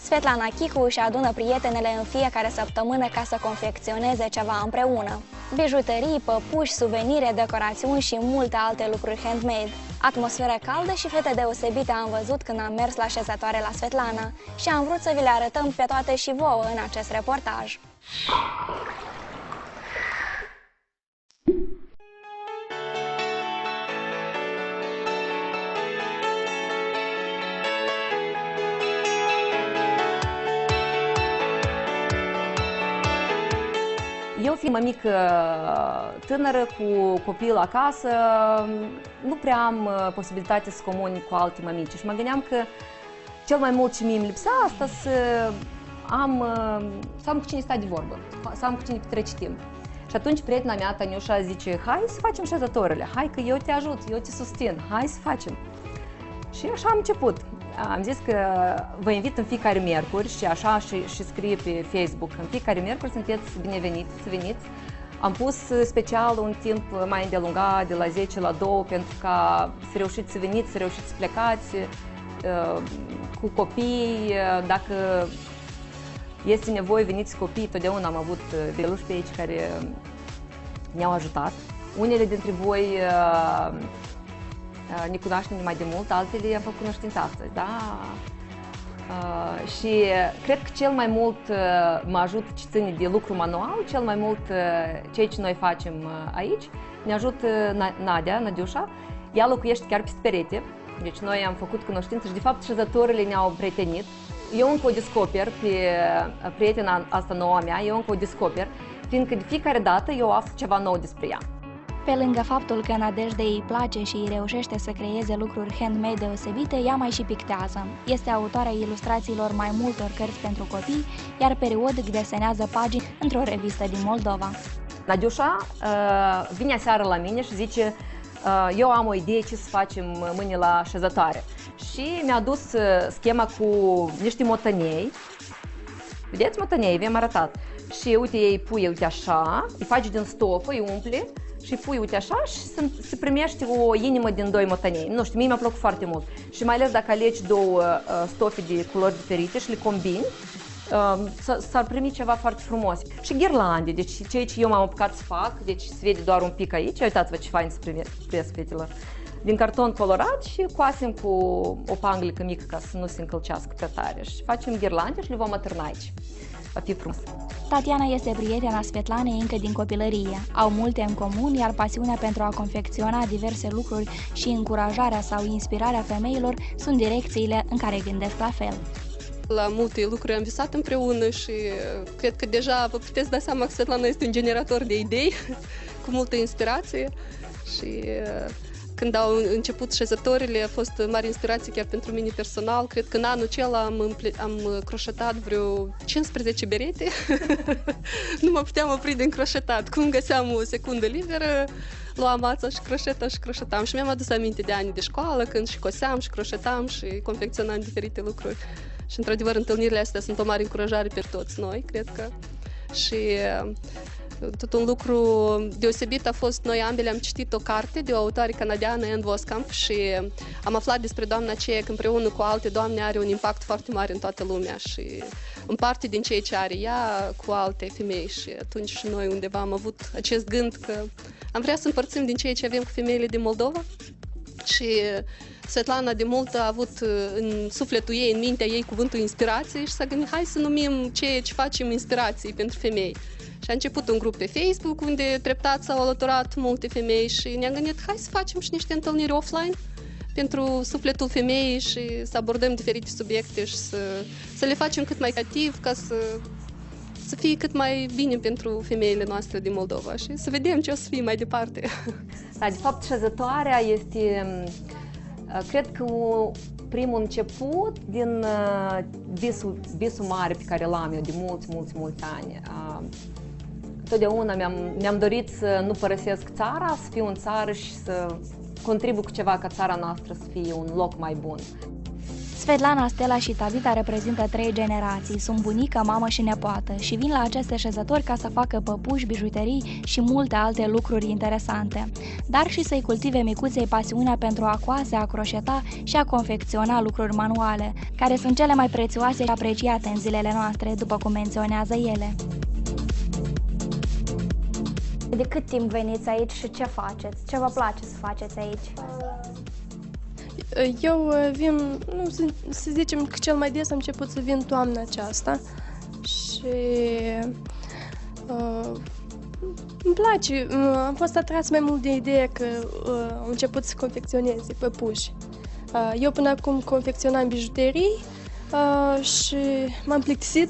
Svetlana Chicu își adună prietenele în fiecare săptămână ca să confecționeze ceva împreună. Bijuterii, păpuși, suvenire, decorațiuni și multe alte lucruri handmade. Atmosferă caldă și fete deosebite am văzut când am mers la șezătoare la Svetlana și am vrut să vi le arătăm pe toate și vouă în acest reportaj. Eu, fiind mămică tânără cu copil acasă, nu prea am posibilitatea să comunic cu alte mămici și mă gândeam că cel mai mult ce mie îmi lipsea asta să am cu cine sta de vorbă, să am cu cine petrece timp. Și atunci prietena mea, Taniușa, zice, hai să facem șezătorile, hai că eu te ajut, eu te susțin, hai să facem. Și așa am început. Am zis că vă invit în fiecare miercuri și așa și scrie pe Facebook. În fiecare miercuri sunteți bineveniți să veniți. Am pus special un timp mai îndelungat, de la 10 la 2, pentru ca să reușiți să veniți, să reușiți să plecați cu copii. Dacă este nevoie, veniți cu copii. Totdeauna am avut beluși pe aici care ne-au ajutat. Unele dintre voi ne cunoaștem mai de mult, altele am făcut cunoștință astăzi, da? Și cred că cel mai mult mă ajută ce ține de lucru manual, cel mai mult ceea ce noi facem aici, ne ajută Nadiușa, ea locuiește chiar pe perete, deci noi am făcut cunoștință și de fapt șezătorile ne-au prietenit. Eu încă o descoper pe prietena asta nouă a mea, eu încă o descoper, fiindcă de fiecare dată eu aflu ceva nou despre ea. Pe lângă faptul că Nadejdei îi place și îi reușește să creeze lucruri handmade deosebite, ea mai și pictează. Este autoarea ilustrațiilor mai multor cărți pentru copii, iar periodic desenează pagini într-o revistă din Moldova. Nadiușa vine aseară la mine și zice, eu am o idee ce să facem mâine la șezătoare. Și mi-a adus schema cu niște motănei. Vedeți motănei, vi-am arătat. Și uite, ei pui, uite așa, îi faci din stofă, îi umple și pui, uite așa, și se primește o inimă din 2 motănei. Nu știu, mie mi-a plăcut foarte mult. Și mai ales dacă alegi 2 stofe de culori diferite și le combini, s-ar primi ceva foarte frumos. Și ghirlande, deci ceea ce eu m-am apucat să fac, deci se vede doar un pic aici, uitați-vă ce fain se privesc fetelor. Din carton colorat și coasem cu o panglică mică ca să nu se încălcească pe tare. Și facem ghirlande și le vom atârna aici. Va fi frumos. Tatiana este prietena Svetlanei încă din copilărie. Au multe în comun, iar pasiunea pentru a confecționa diverse lucruri și încurajarea sau inspirarea femeilor sunt direcțiile în care gândesc la fel. La multe lucruri am visat împreună și cred că deja vă puteți da seama că Svetlana este un generator de idei cu multă inspirație și când au început șezătorile a fost mare inspirație chiar pentru mine personal. Cred că în anul acela am croșetat vreo 15 berete. Nu mă puteam opri din croșetat. Cum găseam o secundă liberă, luam ața și croșetam. Și mi-am adus aminte de ani de școală, când și coseam și croșetam și confecționam diferite lucruri. Și într-adevăr întâlnirile astea sunt o mare încurajare pentru toți noi, cred că. Și tot un lucru deosebit a fost, noi ambele am citit o carte de o autoare canadiană, Anne Voskamp, și am aflat despre doamna aceea că împreună cu alte doamne are un impact foarte mare în toată lumea și împarte din ceea ce are ea cu alte femei. Și atunci și noi undeva am avut acest gând că am vrea să împărțim din ceea ce avem cu femeile din Moldova. Și Svetlana de mult a avut în sufletul ei, în mintea ei, cuvântul inspirație și s-a gândit, hai să numim ceea ce facem inspirații pentru femei. Și a început un grup pe Facebook unde treptat s-au alăturat multe femei și ne-am gândit, hai să facem și niște întâlniri offline pentru sufletul femeii și să abordăm diferite subiecte și să le facem cât mai creativ ca să fie cât mai bine pentru femeile noastre din Moldova și să vedem ce o să fie mai departe. Da, de fapt, șezătoarea este, cred că primul început din visul mare pe care l-am eu de mulți ani. Totdeauna mi-am dorit să nu părăsesc țara, să fiu în țară și să contribu cu ceva ca țara noastră să fie un loc mai bun. Svetlana, Stella și Tabita reprezintă 3 generații, sunt bunică, mamă și nepoată și vin la aceste șezători ca să facă păpuși, bijuterii și multe alte lucruri interesante, dar și să-i cultive micuței pasiunea pentru a coase, a croșeta și a confecționa lucruri manuale, care sunt cele mai prețioase și apreciate în zilele noastre, după cum menționează ele. De cât timp veniți aici și ce faceți? Ce vă place să faceți aici? Eu vin, să zicem că cel mai des am început să vin toamna aceasta și îmi place, am fost atras mai mult de ideea că am început să confecționeze păpuși. Eu până acum confecționam bijuterii și m-am plictisit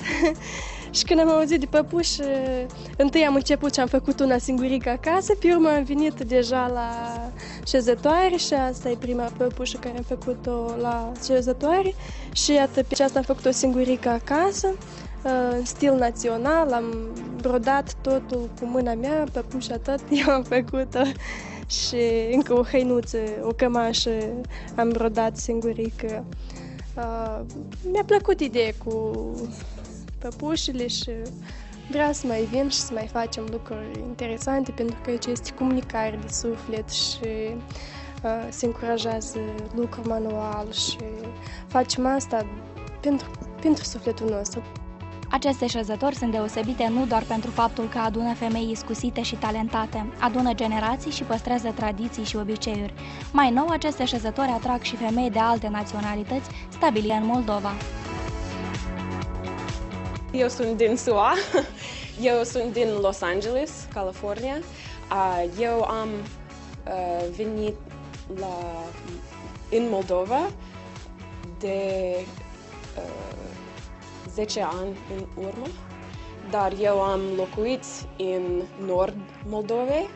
și când am auzit de păpuși, întâi am început și am făcut una singurică acasă, pe urmă am venit deja la șezătoare și asta e prima păpușă care am făcut-o la șezătoare și iată, pe aceasta am făcut-o singurică acasă, în stil național, am brodat totul cu mâna mea, păpușa tot eu am făcut-o și încă o hăinuță, o cămașă am brodat singurică. Mi-a plăcut ideea cu păpușile și vreau să mai vin și să mai facem lucruri interesante pentru că aici este comunicare de suflet și se încurajează lucrul manual și facem asta pentru sufletul nostru. Aceste șezători sunt deosebite nu doar pentru faptul că adună femei iscusite și talentate, adună generații și păstrează tradiții și obiceiuri. Mai nou, aceste șezători atrag și femei de alte naționalități stabile în Moldova. Eu sunt din SUA, eu sunt din Los Angeles, California. Eu am venit în Moldova de 10 ani în urmă, dar eu am locuit în nord Moldovei,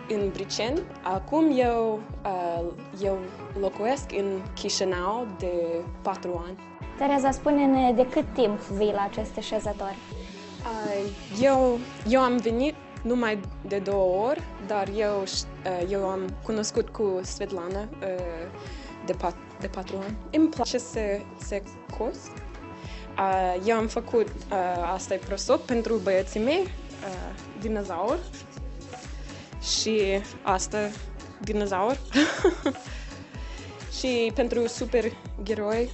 în Briceni. Acum eu locuiesc în Chișinău de 4 ani. Tereza, spune-ne de cât timp vii la aceste șezători? Eu am venit numai de 2 ori, dar eu am cunoscut cu Svetlana de 4 ani. Îmi place să cos. Eu am făcut asta e prosop pentru băieții mei, dinozaur, și asta dinozaur. Și pentru supereroi.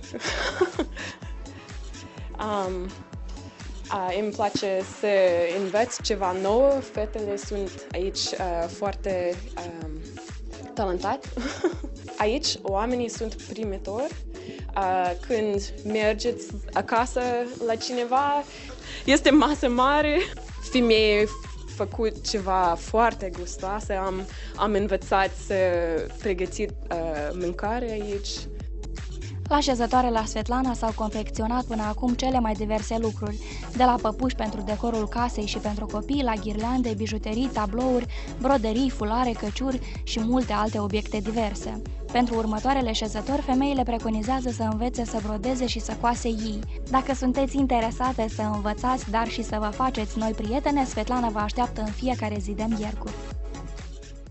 Îmi place să învăț ceva nou. Fetele sunt aici foarte talentate. Aici oamenii sunt primitori. Când mergeți acasă la cineva, este masă mare. Femeie făcut ceva foarte gustoase. Am învățat să pregătit mâncare aici. La șezătoare la Svetlana s-au confecționat până acum cele mai diverse lucruri, de la păpuși pentru decorul casei și pentru copii, la ghirlande, bijuterii, tablouri, broderii, fulare, căciuri și multe alte obiecte diverse. Pentru următoarele șezători, femeile preconizează să învețe să brodeze și să coase ei. Dacă sunteți interesate să învățați, dar și să vă faceți noi prietene, Svetlana vă așteaptă în fiecare zi de miercuri.